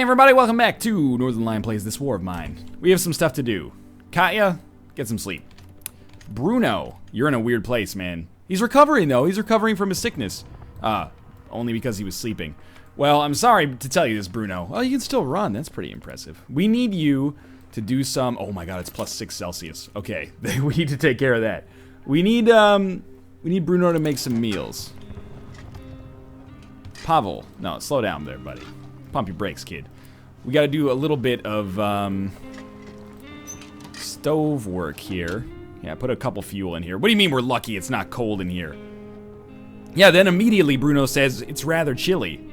everybody, welcome back to Northern Lion Plays This War of Mine. We have some stuff to do. Katya, get some sleep. Bruno, you're in a weird place, man. He's recovering, though. He's recovering from his sickness. Only because he was sleeping. Well, I'm sorry to tell you this, Bruno. Oh, you can still run. That's pretty impressive. We need you to do some... Oh my god, it's +6 Celsius. Okay, we need to take care of that. We need Bruno to make some meals. Pavel. No, slow down there, buddy. Pump your brakes, kid. We gotta do a little bit of, stove work here. Yeah, put a couple fuel in here. What do you mean we're lucky it's not cold in here? Yeah, then immediately Bruno says it's rather chilly.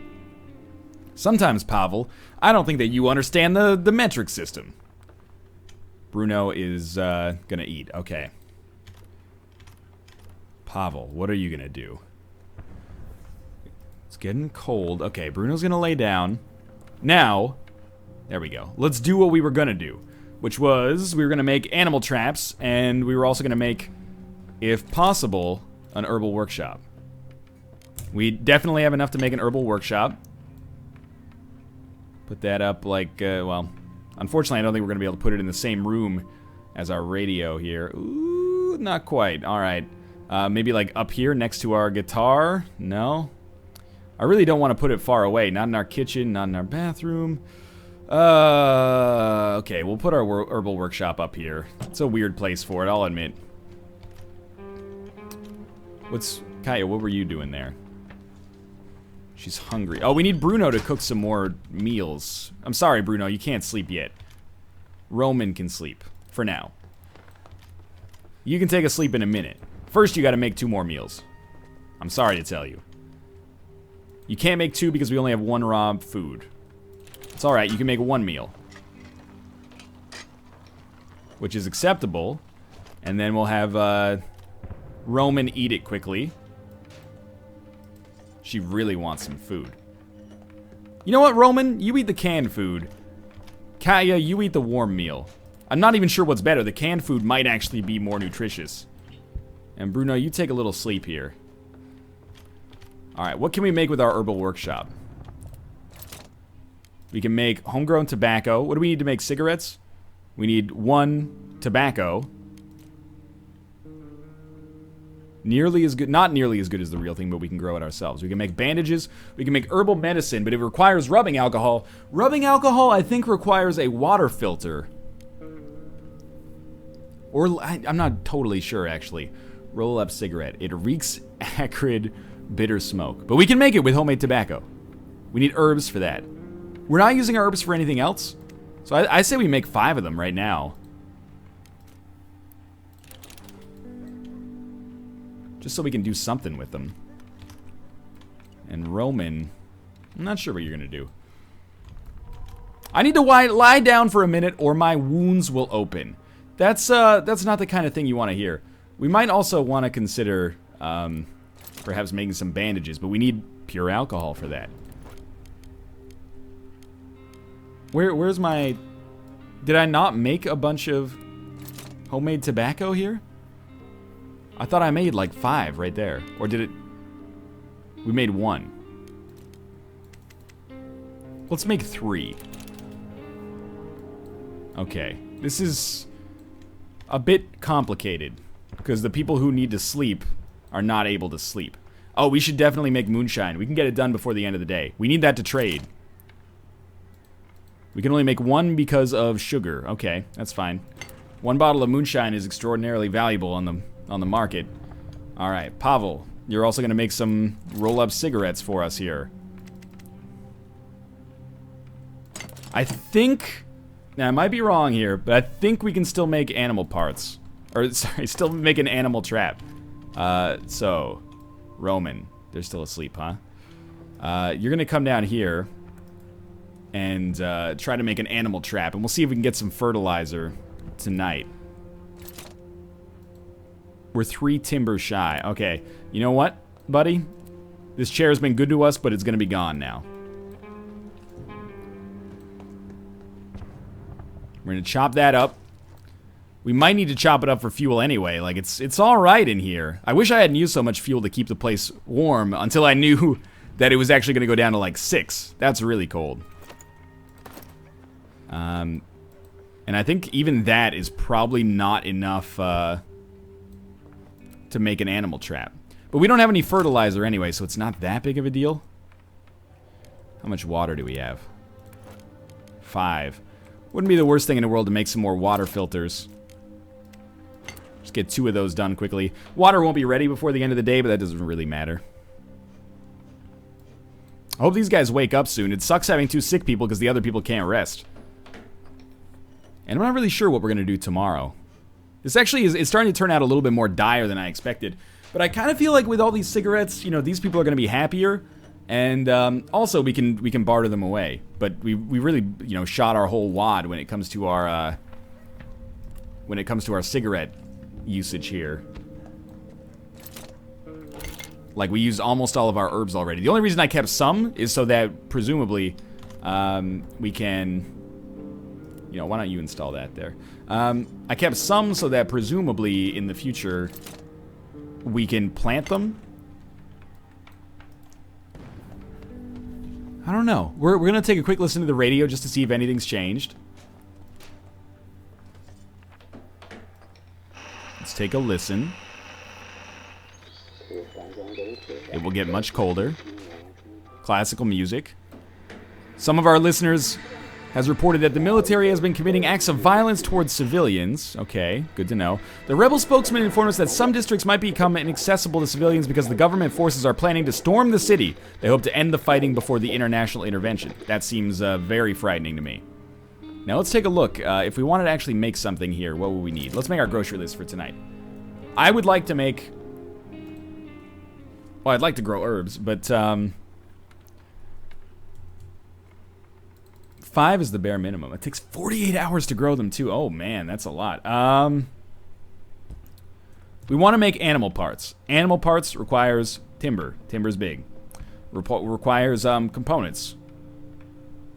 Sometimes, Pavel, I don't think that you understand the metric system. Bruno is, gonna eat. Okay. Pavel, what are you gonna do? It's getting cold. Okay, Bruno's gonna lay down. Now, there we go. Let's do what we were gonna do, which was we were gonna make animal traps, and we were also gonna make, if possible, an herbal workshop. We definitely have enough to make an herbal workshop. Put that up like, well, unfortunately I don't think we're gonna be able to put it in the same room as our radio here. Ooh, not quite. All right, maybe like up here next to our guitar. No. I really don't want to put it far away. Not in our kitchen, not in our bathroom. Okay, we'll put our herbal workshop up here. It's a weird place for it, I'll admit. Kaya, what were you doing there? She's hungry. Oh, we need Bruno to cook some more meals. I'm sorry, Bruno, you can't sleep yet. Roman can sleep, for now. You can take a sleep in a minute. First, you gotta make 2 more meals. I'm sorry to tell you. You can't make 2 because we only have 1 raw food. It's alright, you can make 1 meal. Which is acceptable. And then we'll have Roman eat it quickly. She really wants some food. You know what, Roman? You eat the canned food. Kaya, you eat the warm meal. I'm not even sure what's better. The canned food might actually be more nutritious. And Bruno, you take a little sleep here. Alright, what can we make with our herbal workshop? We can make homegrown tobacco. What do we need to make cigarettes? We need 1 tobacco. Nearly as good, not nearly as good as the real thing, but we can grow it ourselves. We can make bandages. We can make herbal medicine, but it requires rubbing alcohol. Rubbing alcohol, I think, requires a water filter. Or, I'm not totally sure, actually. Roll up cigarette. It reeks acrid, bitter smoke. But we can make it with homemade tobacco. We need herbs for that. We're not using our herbs for anything else. So I say we make 5 of them right now. Just so we can do something with them. And Roman, I'm not sure what you're gonna do. I need to lie down for a minute or my wounds will open. That's not the kind of thing you want to hear. We might also want to consider perhaps making some bandages, but we need pure alcohol for that. Where's my... Did I not make a bunch of homemade tobacco here? I thought I made like 5 right there. Or did it... We made 1. Let's make 3. Okay. This is a bit complicated. Because the people who need to sleep are not able to sleep. Oh, we should definitely make moonshine. We can get it done before the end of the day. We need that to trade. We can only make 1 because of sugar. Okay, that's fine. 1 bottle of moonshine is extraordinarily valuable on the market. All right, Pavel, you're also gonna make some roll-up cigarettes for us here. I think, now I might be wrong here, but I think we can still make animal parts. Or, sorry, still make an animal trap. So, Roman, they're still asleep, huh? You're gonna come down here and try to make an animal trap, and we'll see if we can get some fertilizer tonight. We're 3 timber shy. Okay, you know what, buddy? This chair's been good to us, but it's gonna be gone now. We're gonna chop that up. We might need to chop it up for fuel anyway. Like, it's all right in here. I wish I hadn't used so much fuel to keep the place warm until I knew that it was actually gonna go down to like 6. That's really cold. And I think even that is probably not enough to make an animal trap. But we don't have any fertilizer anyway, so it's not that big of a deal. How much water do we have? 5. Wouldn't be the worst thing in the world to make some more water filters. Just get 2 of those done quickly. Water won't be ready before the end of the day, but that doesn't really matter. I hope these guys wake up soon. It sucks having 2 sick people because the other people can't rest. And I'm not really sure what we're going to do tomorrow. This actually is, it's starting to turn out a little bit more dire than I expected. But I kind of feel like with all these cigarettes, you know, these people are going to be happier. And also we can barter them away. But we really, you know, shot our whole wad when it comes to our cigarette usage here. Like, we used almost all of our herbs already. The only reason I kept some is so that presumably we can... You know, why don't you install that there? I kept some so that presumably in the future we can plant them. I don't know. We're going to take a quick listen to the radio just to see if anything's changed. Let's take a listen. It will get much colder. Classical music. Some of our listeners has reported that the military has been committing acts of violence towards civilians. Okay, good to know. The rebel spokesman informed us that some districts might become inaccessible to civilians because the government forces are planning to storm the city. They hope to end the fighting before the international intervention. That seems very frightening to me. Now let's take a look. If we wanted to actually make something here, what would we need? Let's make our grocery list for tonight. I would like to make... Well, I'd like to grow herbs, but 5 is the bare minimum. It takes 48 hours to grow them too. Oh man, that's a lot. We want to make animal parts. Animal parts requires timber. Timber's big. Requires components.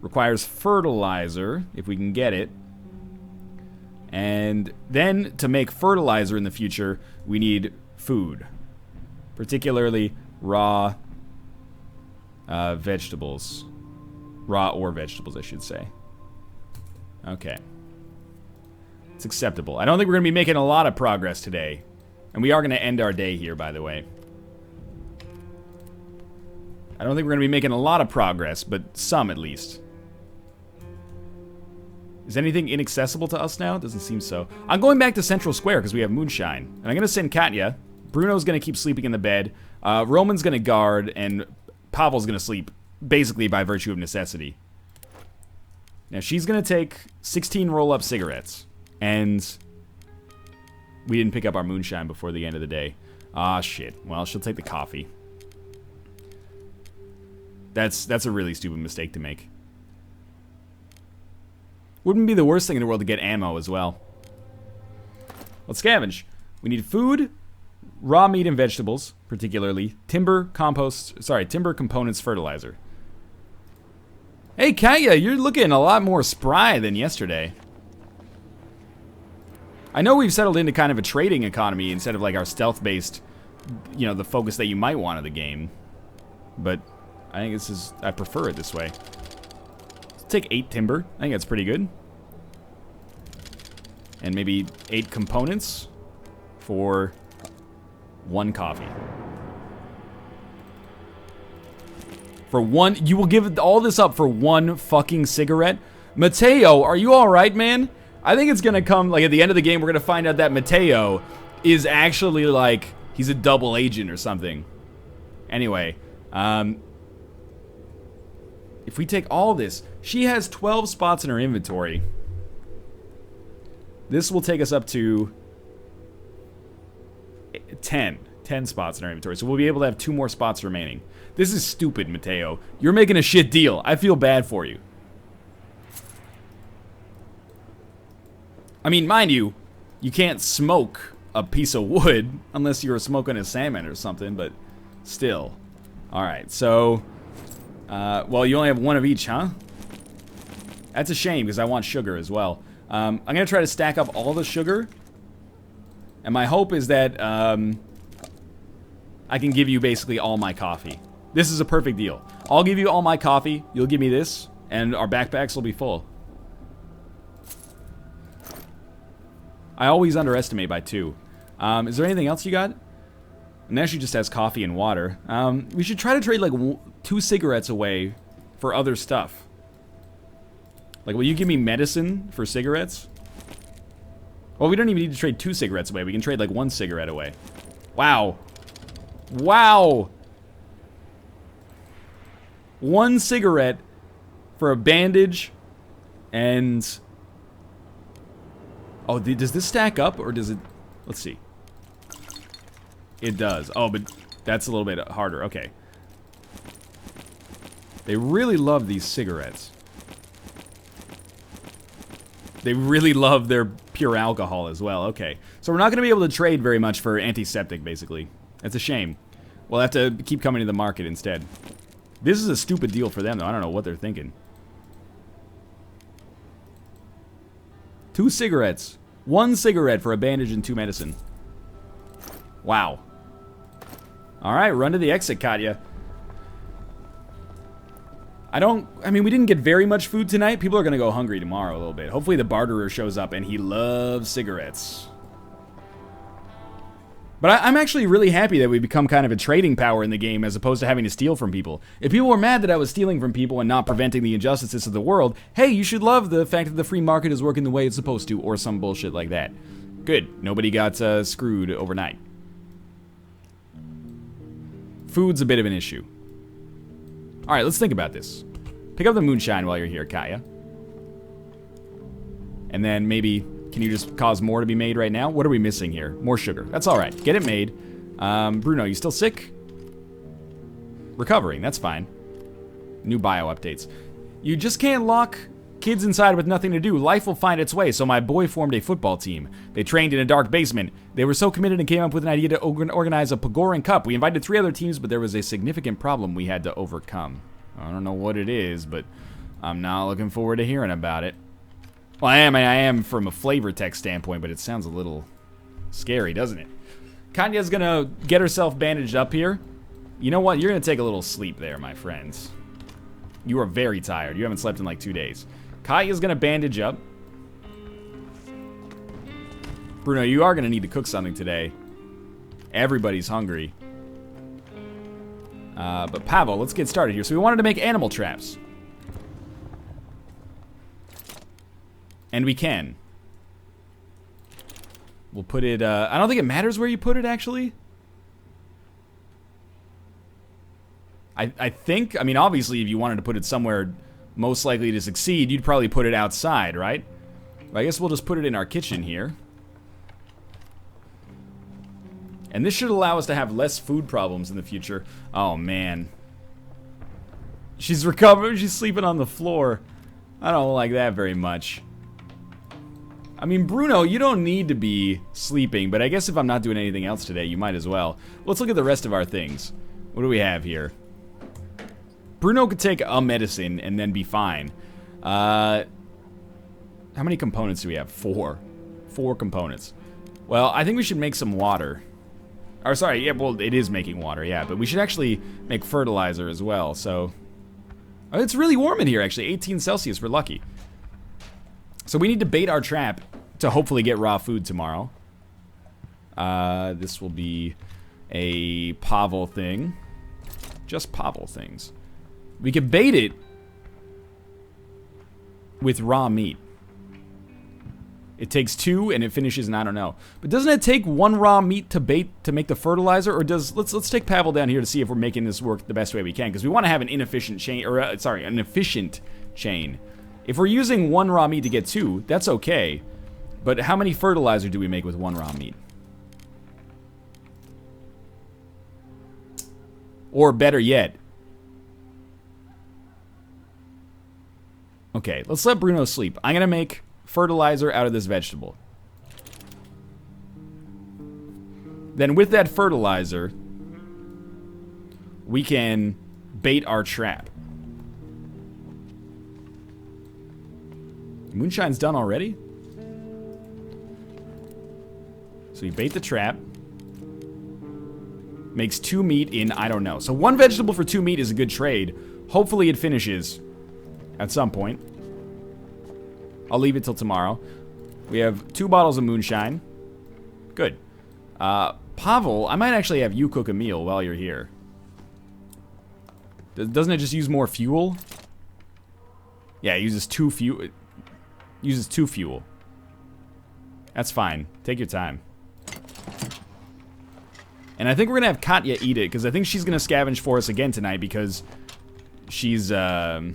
Requires fertilizer, if we can get it. And then to make fertilizer in the future, we need food. Particularly raw vegetables. Raw or vegetables, I should say. Okay. It's acceptable. I don't think we're going to be making a lot of progress today. And we are going to end our day here, by the way. I don't think we're going to be making a lot of progress, but some at least. Is anything inaccessible to us now? Doesn't seem so. I'm going back to Central Square because we have Moonshine. And I'm going to send Katya. Bruno's going to keep sleeping in the bed. Roman's going to guard. And Pavel's going to sleep. Basically by virtue of necessity. Now she's going to take 16 roll-up cigarettes. And we didn't pick up our moonshine before the end of the day. Ah, shit. Well, she'll take the coffee. That's a really stupid mistake to make. Wouldn't be the worst thing in the world to get ammo as well. Let's scavenge. We need food, raw meat and vegetables, particularly timber, timber components, fertilizer. Hey, Katya, you're looking a lot more spry than yesterday. I know we've settled into kind of a trading economy instead of like our stealth-based, you know, the focus that you might want of the game. But I think I prefer it this way. Let's take 8 timber. I think that's pretty good. And maybe 8 components for 1 coffee. For 1, you will give all this up for 1 fucking cigarette? Mateo, are you alright, man? I think it's gonna come, like, at the end of the game, we're gonna find out that Mateo is actually, like, he's a double agent or something. Anyway, if we take all this, she has 12 spots in her inventory. This will take us up to 10 spots in our inventory, so we'll be able to have 2 more spots remaining. This is stupid, Mateo. You're making a shit deal. I feel bad for you. I mean, mind you, you can't smoke a piece of wood unless you're smoking a salmon or something, but still. Alright, so... well, you only have 1 of each, huh? That's a shame, because I want sugar as well. I'm going to try to stack up all the sugar. And my hope is that I can give you basically all my coffee. This is a perfect deal. I'll give you all my coffee, you'll give me this, and our backpacks will be full. I always underestimate by 2. Is there anything else you got? And now she just has coffee and water. We should try to trade like 2 cigarettes away for other stuff. Like, will you give me medicine for cigarettes? Well, we don't even need to trade 2 cigarettes away. We can trade like 1 cigarette away. Wow. Wow. 1 cigarette for a bandage and... Oh, does this stack up or does it... Let's see. It does. Oh, but that's a little bit harder. Okay. They really love these cigarettes. They really love their pure alcohol as well. Okay. So we're not going to be able to trade very much for antiseptic, basically. That's a shame. We'll have to keep coming to the market instead. This is a stupid deal for them, though. I don't know what they're thinking. 2 cigarettes. 1 cigarette for a bandage and 2 medicine. Wow. Alright, run to the exit, Katya. I mean, we didn't get very much food tonight. People are going to go hungry tomorrow a little bit. Hopefully the barterer shows up and he loves cigarettes. But I'm actually really happy that we become kind of a trading power in the game as opposed to having to steal from people. If people were mad that I was stealing from people and not preventing the injustices of the world, hey, you should love the fact that the free market is working the way it's supposed to, or some bullshit like that. Good. Nobody got screwed overnight. Food's a bit of an issue. Alright, let's think about this. Pick up the moonshine while you're here, Kaya. And then maybe, can you just cause more to be made right now? What are we missing here? More sugar. That's alright. Get it made. Bruno, you still sick? Recovering, that's fine. New bio updates. You just can't lock kids inside with nothing to do. Life will find its way, so my boy formed a football team. They trained in a dark basement. They were so committed and came up with an idea to organize a Pagoran Cup. We invited 3 other teams, but there was a significant problem we had to overcome. I don't know what it is, but I'm not looking forward to hearing about it. Well, I am from a flavor text standpoint, but it sounds a little scary, doesn't it? Kanya's gonna get herself bandaged up here. You know what? You're gonna take a little sleep there, my friends. You are very tired. You haven't slept in like 2 days. Kaya's gonna bandage up. Bruno, you are gonna need to cook something today. Everybody's hungry. But Pavel, let's get started here. So we wanted to make animal traps. And we can. We'll put it, I don't think it matters where you put it, actually. I think, I mean, obviously, if you wanted to put it somewhere most likely to succeed, you'd probably put it outside, right? But I guess we'll just put it in our kitchen here. And this should allow us to have less food problems in the future. Oh, man. She's recovered. She's sleeping on the floor. I don't like that very much. I mean, Bruno, you don't need to be sleeping, but I guess if I'm not doing anything else today, you might as well. Let's look at the rest of our things. What do we have here? Bruno could take a medicine and then be fine. How many components do we have? 4. 4 components. Well, I think we should make some water. Or sorry, yeah, well, it is making water, yeah, but we should actually make fertilizer as well, so... Oh, it's really warm in here, actually. 18 Celsius, we're lucky. So we need to bait our trap to hopefully get raw food tomorrow. This will be a Pavel thing. Just Pavel things. We could bait it with raw meat. It takes 2 and it finishes in I don't know. But doesn't it take 1 raw meat to bait to make the fertilizer? Or does let's take Pavel down here to see if we're making this work the best way we can, because we want to have an inefficient chain, or an efficient chain. If we're using 1 raw meat to get 2, that's okay. But how many fertilizer do we make with 1 raw meat? Or better yet. Okay, let's let Bruno sleep. I'm gonna make fertilizer out of this vegetable. Then with that fertilizer, we can bait our trap. Moonshine's done already? So we bait the trap. Makes 2 meat in, I don't know. So 1 vegetable for 2 meat is a good trade. Hopefully it finishes at some point. I'll leave it till tomorrow. We have 2 bottles of moonshine. Good. Pavel, I might actually have you cook a meal while you're here. Doesn't it just use more fuel? Yeah, it uses 2 fuel. It uses 2 fuel. That's fine. Take your time. And I think we're gonna have Katya eat it, because I think she's gonna scavenge for us again tonight, because she's the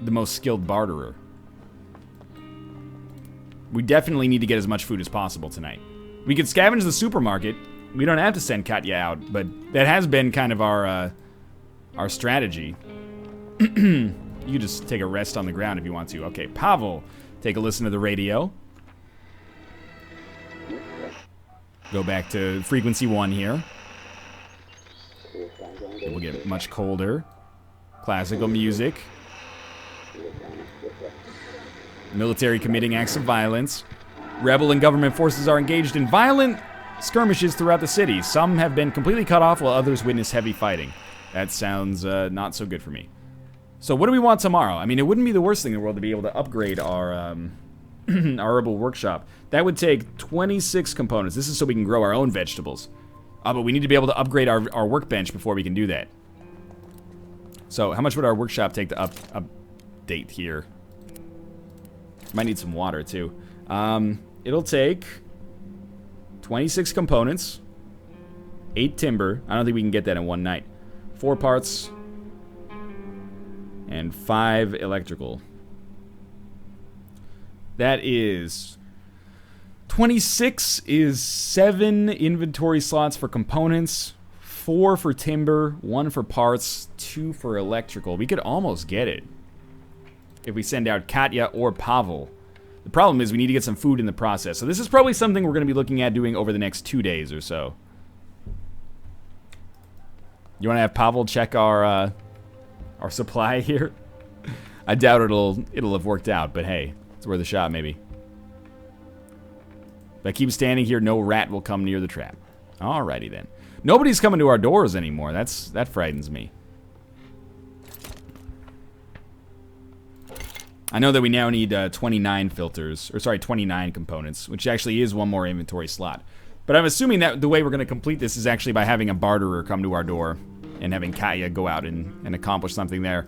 most skilled barterer. We definitely need to get as much food as possible tonight. We could scavenge the supermarket. We don't have to send Katya out, but that has been kind of our strategy. You could just take a rest on the ground if you want to. Okay, Pavel, take a listen to the radio. Go back to frequency 1 here. It will get much colder. Classical music. Military committing acts of violence. Rebel and government forces are engaged in violent skirmishes throughout the city. Some have been completely cut off while others witness heavy fighting. That sounds not so good for me. So what do we want tomorrow? I mean, it wouldn't be the worst thing in the world to be able to upgrade our our herbal workshop. That would take 26 components. This is so we can grow our own vegetables. But we need to be able to upgrade our workbench before we can do that. So how much would our workshop take to update here? Might need some water too. It'll take 26 components, 8 timber. I don't think we can get that in one night. 4 parts, and 5 electrical. That is 26 is 7 inventory slots for components, 4 for timber, 1 for parts, 2 for electrical. We could almost get it if we send out Katya or Pavel. The problem is we need to get some food in the process. So this is probably something we're going to be looking at doing over the next 2 days or so. You want to have Pavel check our supply here? I doubt it'll have worked out, but hey, it's worth a shot maybe. If I keep standing here, no rat will come near the trap. Alrighty then. Nobody's coming to our doors anymore. That frightens me. I know that we now need 29 filters, or sorry, 29 components, which actually is 1 more inventory slot. But I'm assuming that the way we're going to complete this is actually by having a barterer come to our door and having Katya go out and accomplish something there.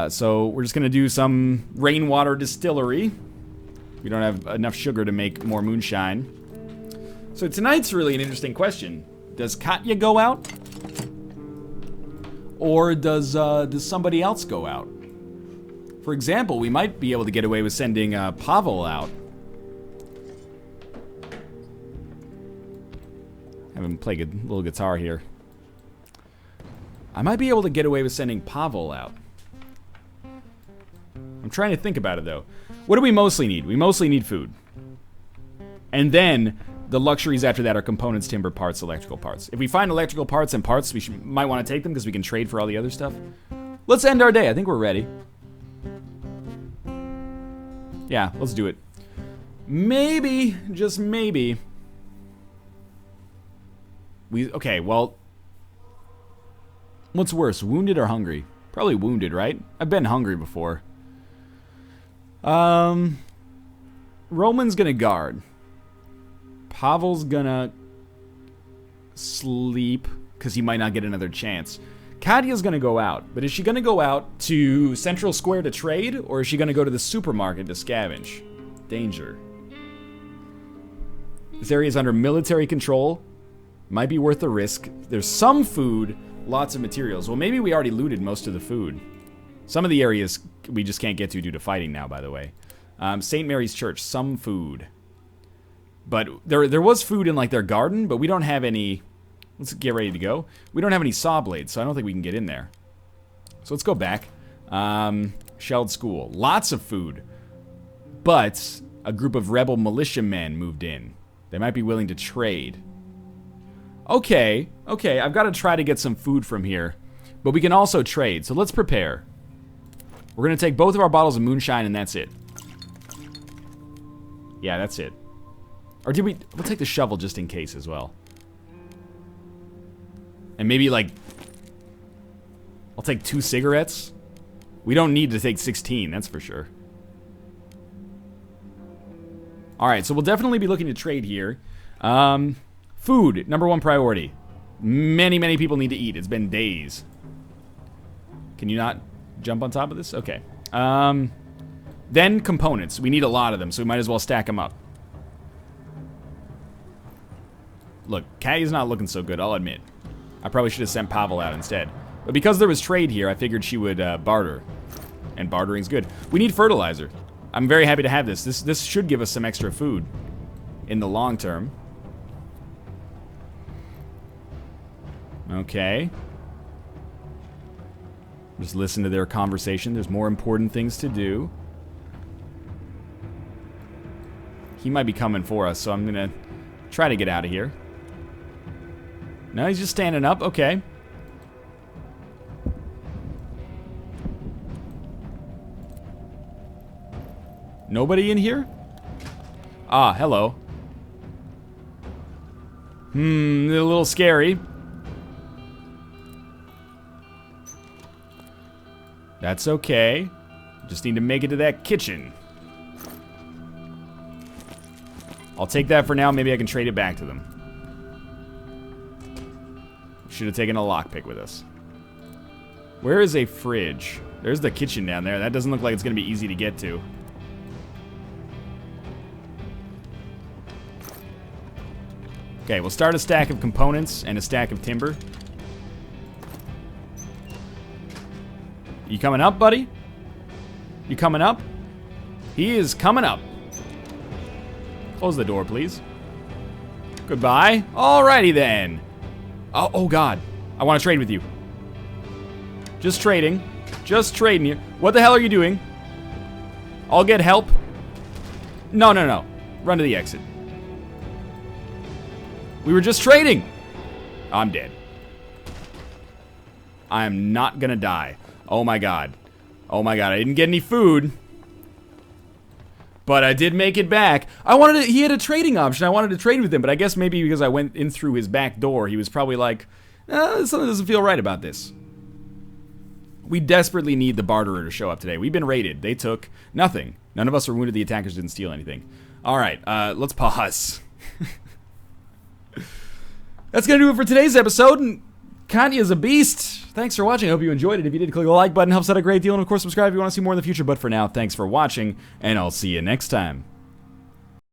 So we're just going to do some rainwater distillery. We don't have enough sugar to make more moonshine. So tonight's really an interesting question. Does Katya go out? Or does somebody else go out? For example, we might be able to get away with sending Pavel out. Have him play a little guitar here. I might be able to get away with sending Pavel out. I'm trying to think about it, though. What do we mostly need? We mostly need food. And then the luxuries after that are components, timber, parts, electrical parts. If we find electrical parts and parts, we might want to take them because we can trade for all the other stuff. Let's end our day. I think we're ready. Yeah, let's do it. Maybe, just maybe. Okay, well, what's worse, wounded or hungry? Probably wounded, right? I've been hungry before. Roman's gonna guard. Pavel's gonna sleep because he might not get another chance. Katya's gonna go out, but is she gonna go out to Central Square to trade, or is she gonna go to the supermarket to scavenge? Danger. This area is under military control. Might be worth the risk. There's some food, lots of materials. Well, maybe we already looted most of the food. Some of the areas we just can't get to due to fighting now, by the way. St. Mary's Church, some food. But there was food in like their garden, but we don't have any. Let's get ready to go. We don't have any saw blades, so I don't think we can get in there. So let's go back. Shelled school. Lots of food. But a group of rebel militiamen moved in. They might be willing to trade. Okay, I've got to try to get some food from here. But we can also trade, so let's prepare. We're going to take both of our bottles of moonshine, and that's it. Yeah, that's it. Or we'll take the shovel just in case as well. And maybe, like, I'll take 2 cigarettes. We don't need to take 16, that's for sure. Alright, so we'll definitely be looking to trade here. Food, number one priority. Many, many people need to eat. It's been days. Can you not jump on top of this? Okay. Then components. We need a lot of them, so we might as well stack them up. Look, Katya's not looking so good, I'll admit. I probably should have sent Pavel out instead. But because there was trade here, I figured she would barter. And bartering's good. We need fertilizer. I'm very happy to have this. This should give us some extra food in the long term. Okay. Just listen to their conversation. There's more important things to do. He might be coming for us, so I'm gonna try to get out of here. No, he's just standing up. Okay. Nobody in here? Ah, hello. A little scary. That's okay. Just need to make it to that kitchen. I'll take that for now. Maybe I can trade it back to them. Should have taken a lockpick with us. Where is a fridge? There's the kitchen down there. That doesn't look like it's going to be easy to get to. Okay, we'll start a stack of components and a stack of timber. You coming up, buddy? You coming up? He is coming up. Close the door, please. Goodbye. Alrighty then. Oh God. I want to trade with you. Just trading. Just trading you. What the hell are you doing? I'll get help. No. Run to the exit. We were just trading. I'm dead. I am not gonna die. Oh my God. Oh my God. I didn't get any food. But I did make it back. He had a trading option. I wanted to trade with him, but I guess maybe because I went in through his back door, he was probably like, something doesn't feel right about this. We desperately need the barterer to show up today. We've been raided. They took nothing. None of us were wounded. The attackers didn't steal anything. All right, let's pause. That's going to do it for today's episode. And Katya's a beast. Thanks for watching. I hope you enjoyed it. If you did, click the like button. Helps out a great deal. And, of course, subscribe if you want to see more in the future. But for now, thanks for watching, and I'll see you next time.